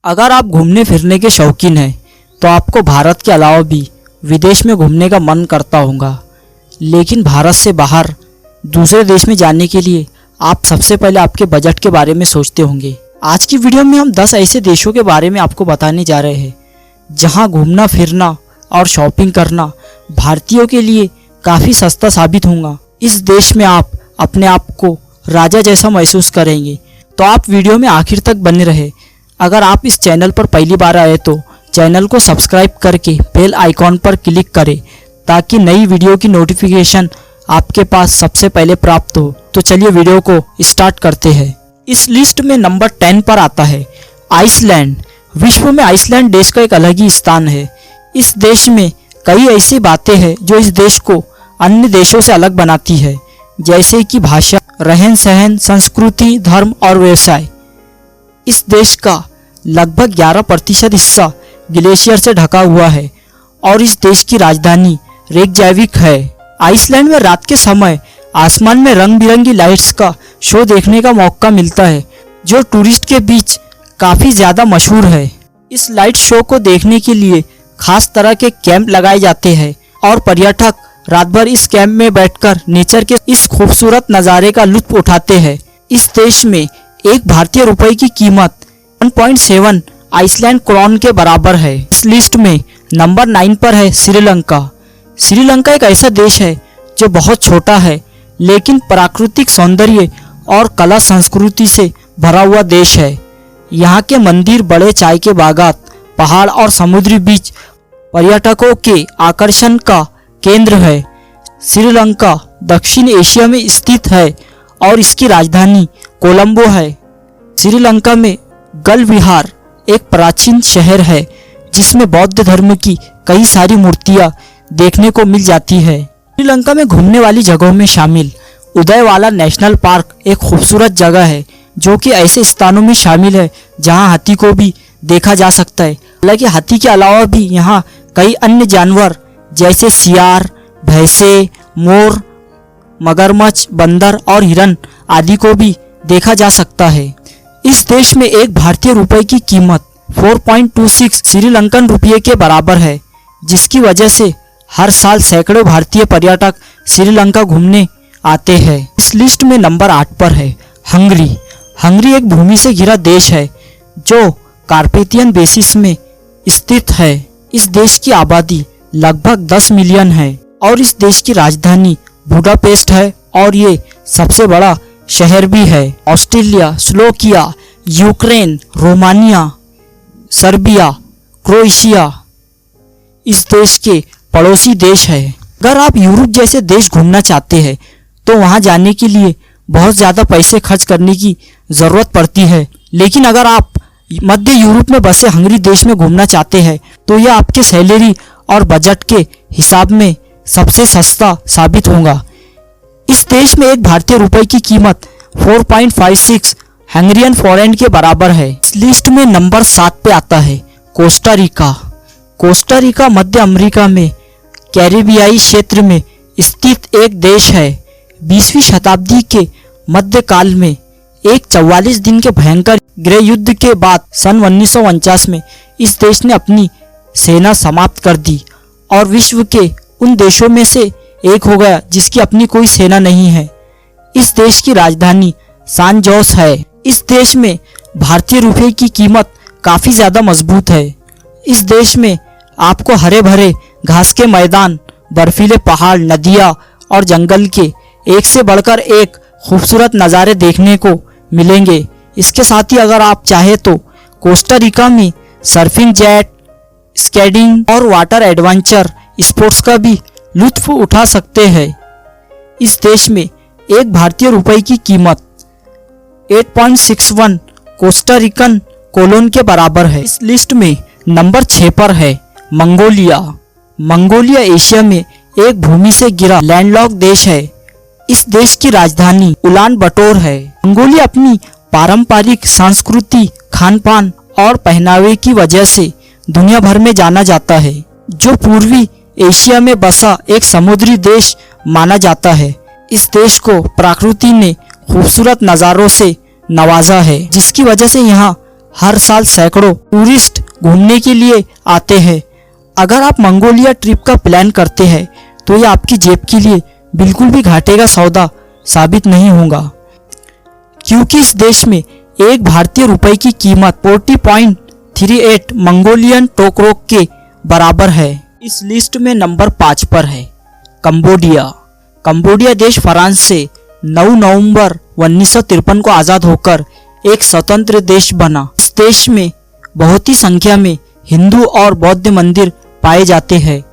अगर आप घूमने फिरने के शौकीन हैं तो आपको भारत के अलावा भी विदेश में घूमने का मन करता होगा। लेकिन भारत से बाहर दूसरे देश में जाने के लिए आप सबसे पहले आपके बजट के बारे में सोचते होंगे। आज की वीडियो में हम 10 ऐसे देशों के बारे में आपको बताने जा रहे हैं जहां घूमना फिरना और शॉपिंग करना भारतीयों के लिए काफ़ी सस्ता साबित होगा। इस देश में आप अपने आप को राजा जैसा महसूस करेंगे। तो आप वीडियो में आखिर तक बने रहे। अगर आप इस चैनल पर पहली बार आए तो चैनल को सब्सक्राइब करके बेल आइकॉन पर क्लिक करें ताकि नई वीडियो की नोटिफिकेशन आपके पास सबसे पहले प्राप्त हो। तो चलिए वीडियो को स्टार्ट करते हैं। इस लिस्ट में नंबर 10 पर आता है आइसलैंड। विश्व में आइसलैंड देश का एक अलग ही स्थान है। इस देश में कई ऐसी बातें हैं जो इस देश को अन्य देशों से अलग बनाती है, जैसे कि भाषा, रहन सहन, संस्कृति, धर्म और व्यवसाय। इस देश का लगभग 11% हिस्सा ग्लेशियर से ढका हुआ है और इस देश की राजधानी रेकजाविक है। आइसलैंड में रात के समय आसमान में रंग बिरंगी लाइट्स का शो देखने का मौका मिलता है, जो टूरिस्ट के बीच काफ़ी ज़्यादा मशहूर है। इस लाइट शो को देखने के लिए खास तरह के कैंप लगाए जाते हैं और पर्यटक रात भर इस कैंप में बैठकर नेचर के इस खूबसूरत नज़ारे का लुत्फ उठाते हैं। इस देश में एक भारतीय रुपये की कीमत 1.7 आइसलैंड क्रोन के बराबर है। इस लिस्ट में नंबर 9 पर है श्रीलंका। श्रीलंका एक ऐसा देश है जो बहुत छोटा है लेकिन प्राकृतिक सौंदर्य और कला संस्कृति से भरा हुआ देश है। यहाँ के मंदिर, बड़े चाय के बागात, पहाड़ और समुद्री बीच पर्यटकों के आकर्षण का केंद्र है। श्रीलंका दक्षिण एशिया में स्थित है और इसकी राजधानी कोलंबो है। श्रीलंका में गल विहार एक प्राचीन शहर है जिसमें बौद्ध धर्म की कई सारी मूर्तियां देखने को मिल जाती है। श्रीलंका में घूमने वाली जगहों में शामिल उदयवाला नेशनल पार्क एक खूबसूरत जगह है जो कि ऐसे स्थानों में शामिल है जहां हाथी को भी देखा जा सकता है। हालांकि हाथी के अलावा भी यहाँ कई अन्य जानवर जैसे सियार, भैंसे, मोर, मगरमच्छ, बंदर और हिरन आदि को भी देखा जा सकता है। इस देश में एक भारतीय रुपये की कीमत 4.26 श्रीलंकन रुपये के बराबर है, जिसकी वजह से हर साल सैकड़ों भारतीय पर्यटक श्रीलंका घूमने आते हैं। इस लिस्ट में नंबर 8 पर है हंगरी। हंगरी एक भूमि से घिरा देश है जो कार्पेथियन बेसिस में स्थित है। इस देश की आबादी लगभग 10 मिलियन है और इस देश की राजधानी बुडापेस्ट है और ये सबसे बड़ा शहर भी है। Australia, Slovakia, Ukraine, Romania, Serbia, Croatia इस देश के पड़ोसी देश है। अगर आप यूरोप जैसे देश घूमना चाहते हैं तो वहां जाने के लिए बहुत ज़्यादा पैसे खर्च करने की ज़रूरत पड़ती है। लेकिन अगर आप मध्य यूरोप में बसे हंगरी देश में घूमना चाहते हैं तो यह आपके सैलरी और बजट के हिसाब में सबसे सस्ता साबित होगा। इस देश में एक भारतीय रुपये की कीमत 4.56 हंगरियन फॉरेन के बराबर है। इस लिस्ट में नंबर 7 पे आता है कोस्टा रिका। कोस्टा रिका मध्य अमेरिका में कैरिबियाई क्षेत्र में स्थित एक देश है। 20वीं शताब्दी के मध्यकाल में एक 44 दिन के भयंकर गृह युद्ध के बाद सन 1949 में इस देश ने अपनी सेना समाप्त कर दी और विश्व के उन देशों में से एक हो गया जिसकी अपनी कोई सेना नहीं है। इस देश की राजधानी सान जोस है। इस देश में भारतीय रुपये की कीमत काफ़ी ज़्यादा मजबूत है। इस देश में आपको हरे भरे घास के मैदान, बर्फीले पहाड़, नदियाँ और जंगल के एक से बढ़कर एक खूबसूरत नज़ारे देखने को मिलेंगे। इसके साथ ही अगर आप चाहे तो कोस्टा रिका में सर्फिंग, जेट स्कीइंग और वाटर एडवेंचर स्पोर्ट्स का भी लुत्फ उठा सकते हैं। इस देश में एक भारतीय रुपये की कीमत 8.61 कोस्टा रिकन कोलोन के बराबर है। इस लिस्ट में नंबर 6 पर है मंगोलिया। मंगोलिया एशिया में एक भूमि से घिरा लैंडलॉक देश है। इस देश की राजधानी उलान बटोर है। मंगोलिया अपनी पारंपरिक संस्कृति, खान पान और पहनावे की वजह से दुनिया भर में जाना जाता है, जो पूर्वी एशिया में बसा एक समुद्री देश माना जाता है। इस देश को प्रकृति ने खूबसूरत नज़ारों से नवाजा है, जिसकी वजह से यहाँ हर साल सैकड़ों टूरिस्ट घूमने के लिए आते हैं। अगर आप मंगोलिया ट्रिप का प्लान करते हैं तो ये आपकी जेब के लिए बिल्कुल भी घाटे का सौदा साबित नहीं होगा, क्योंकि इस देश में एक भारतीय रुपए की कीमत 40.38 मंगोलियन टोकरोक के बराबर है। इस लिस्ट में नंबर 5 पर है कंबोडिया। कंबोडिया देश फ्रांस से 9 नवंबर 1953 को आज़ाद होकर एक स्वतंत्र देश बना। इस देश में बहुत ही संख्या में हिंदू और बौद्ध मंदिर पाए जाते हैं।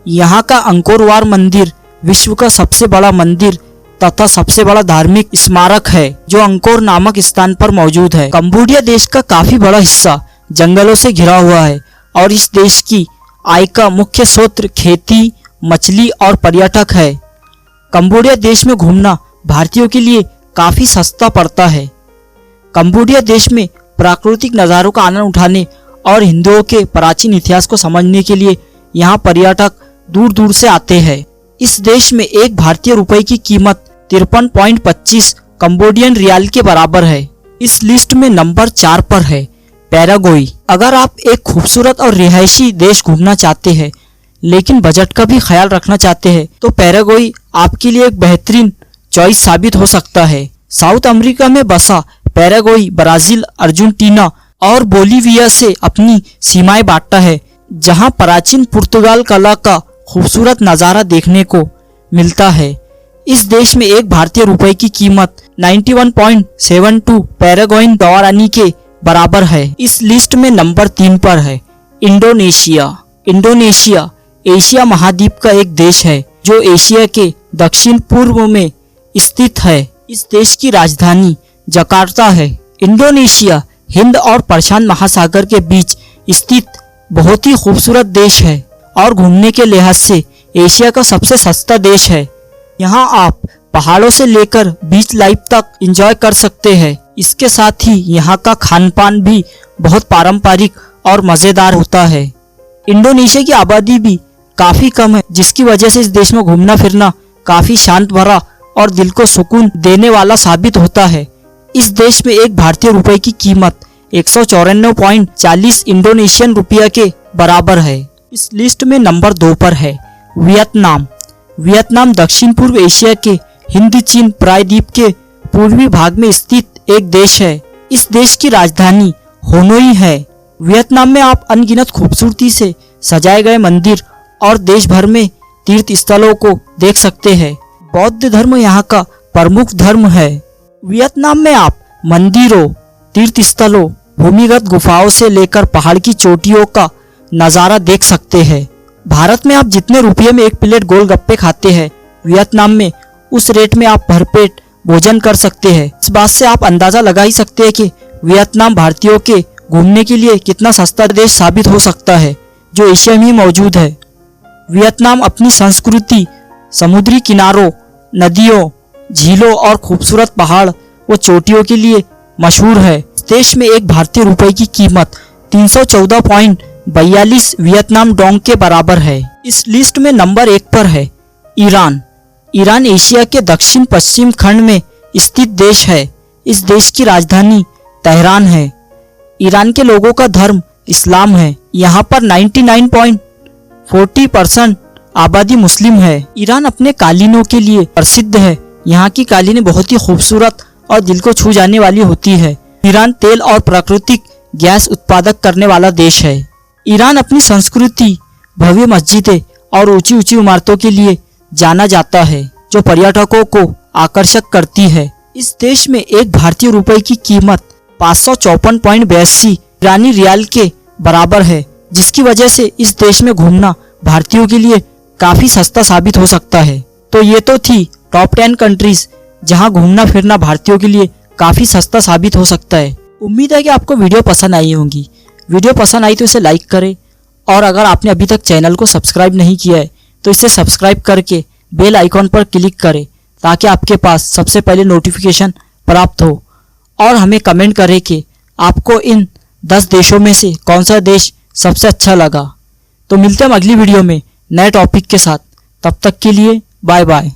यहाँ का अंकोर वाट मंदिर विश्व का सबसे बड़ा मंदिर तथा सबसे बड़ा धार्मिक स्मारक है, जो अंकोर नामक स्थान पर मौजूद है। कंबोडिया देश का काफी बड़ा हिस्सा जंगलों से घिरा हुआ है और इस देश की आय का मुख्य स्रोत खेती, मछली और पर्यटक है। कंबोडिया देश में घूमना भारतीयों के लिए काफी सस्ता पड़ता है। कंबोडिया देश में प्राकृतिक नज़ारों का आनंद उठाने और हिंदुओं के प्राचीन इतिहास को समझने के लिए यहाँ पर्यटक दूर दूर से आते हैं। इस देश में एक भारतीय रुपए की कीमत 53.25 कंबोडियन रियाल के बराबर है। इस लिस्ट में नंबर 4 पर है पैराग्वे। अगर आप एक खूबसूरत और रिहायशी देश घूमना चाहते हैं लेकिन बजट का भी ख्याल रखना चाहते हैं तो पैराग्वे आपके लिए एक बेहतरीन चॉइस साबित हो सकता है। साउथ अमेरिका में बसा पैराग्वे ब्राजील, अर्जेंटीना और बोलीविया से अपनी सीमाएं बांटता है, जहां प्राचीन पुर्तगाल कला का खूबसूरत नज़ारा देखने को मिलता है। इस देश में एक भारतीय रुपए की कीमत 91.72 पैराग्वेन गुआरानी के बराबर है। इस लिस्ट में नंबर 3 पर है इंडोनेशिया। इंडोनेशिया एशिया महाद्वीप का एक देश है जो एशिया के दक्षिण पूर्व में स्थित है। इस देश की राजधानी जकार्ता है। इंडोनेशिया हिंद और प्रशांत महासागर के बीच स्थित बहुत ही खूबसूरत देश है और घूमने के लिहाज से एशिया का सबसे सस्ता देश है। यहाँ आप पहाड़ों से लेकर बीच लाइफ तक एंजॉय कर सकते हैं। इसके साथ ही यहाँ का खान पान भी बहुत पारंपरिक और मज़ेदार होता है। इंडोनेशिया की आबादी भी काफ़ी कम है, जिसकी वजह से इस देश में घूमना फिरना काफ़ी शांत भरा और दिल को सुकून देने वाला साबित होता है। इस देश में एक भारतीय रुपए की कीमत 194.40 इंडोनेशियन रुपया के बराबर है। इस लिस्ट में नंबर 2 पर है वियतनाम। वियतनाम दक्षिण पूर्व एशिया के हिंद चीन प्रायद्वीप के पूर्वी भाग में स्थित एक देश है। इस देश की राजधानी होनोई है। वियतनाम में आप अनगिनत खूबसूरती से सजाए गए मंदिर और देश भर में तीर्थ स्थलों को देख सकते हैं। बौद्ध धर्म यहाँ का प्रमुख धर्म है। वियतनाम में आप मंदिरों, तीर्थ स्थलों, भूमिगत गुफाओं से लेकर पहाड़ की चोटियों का नज़ारा देख सकते हैं। भारत में आप जितने रुपये में एक प्लेट गोलगप्पे खाते हैं, वियतनाम में उस रेट में आप भरपेट भोजन कर सकते हैं। इस बात से आप अंदाजा लगा ही सकते हैं कि वियतनाम भारतीयों के घूमने के लिए कितना सस्ता देश साबित हो सकता है, जो एशिया में ही मौजूद है। वियतनाम अपनी संस्कृति, समुद्री किनारों, नदियों, झीलों और खूबसूरत पहाड़ व चोटियों के लिए मशहूर है। देश में एक भारतीय रुपए की कीमत 314.42 वियतनाम डोंग के बराबर है। इस लिस्ट में नंबर 1 पर है ईरान। ईरान एशिया के दक्षिण पश्चिम खंड में स्थित देश है। इस देश की राजधानी तेहरान है। ईरान के लोगों का धर्म इस्लाम है। यहाँ पर 99.40% आबादी मुस्लिम है। ईरान अपने कालीनों के लिए प्रसिद्ध है। यहाँ की कालीनें बहुत ही खूबसूरत और दिल को छू जाने वाली होती है। ईरान तेल और प्राकृतिक गैस उत्पादक करने वाला देश है। ईरान अपनी संस्कृति, भव्य मस्जिदें और ऊंची ऊंची इमारतों के लिए जाना जाता है, जो पर्यटकों को आकर्षक करती है। इस देश में एक भारतीय रुपए की कीमत 554.82 ईरानी रियाल के बराबर है, जिसकी वजह से इस देश में घूमना भारतीयों के लिए काफी सस्ता साबित हो सकता है। तो ये तो थी टॉप 10 कंट्रीज जहां घूमना फिरना भारतीयों के लिए काफी सस्ता साबित हो सकता है। उम्मीद है कि आपको वीडियो पसंद आई होगी। वीडियो पसंद आई तो इसे लाइक करें और अगर आपने अभी तक चैनल को सब्सक्राइब नहीं किया है तो इसे सब्सक्राइब करके बेल आइकॉन पर क्लिक करें, ताकि आपके पास सबसे पहले नोटिफिकेशन प्राप्त हो। और हमें कमेंट करें कि आपको इन 10 देशों में से कौन सा देश सबसे अच्छा लगा। तो मिलते हैं अगली वीडियो में नए टॉपिक के साथ। तब तक के लिए बाय बाय।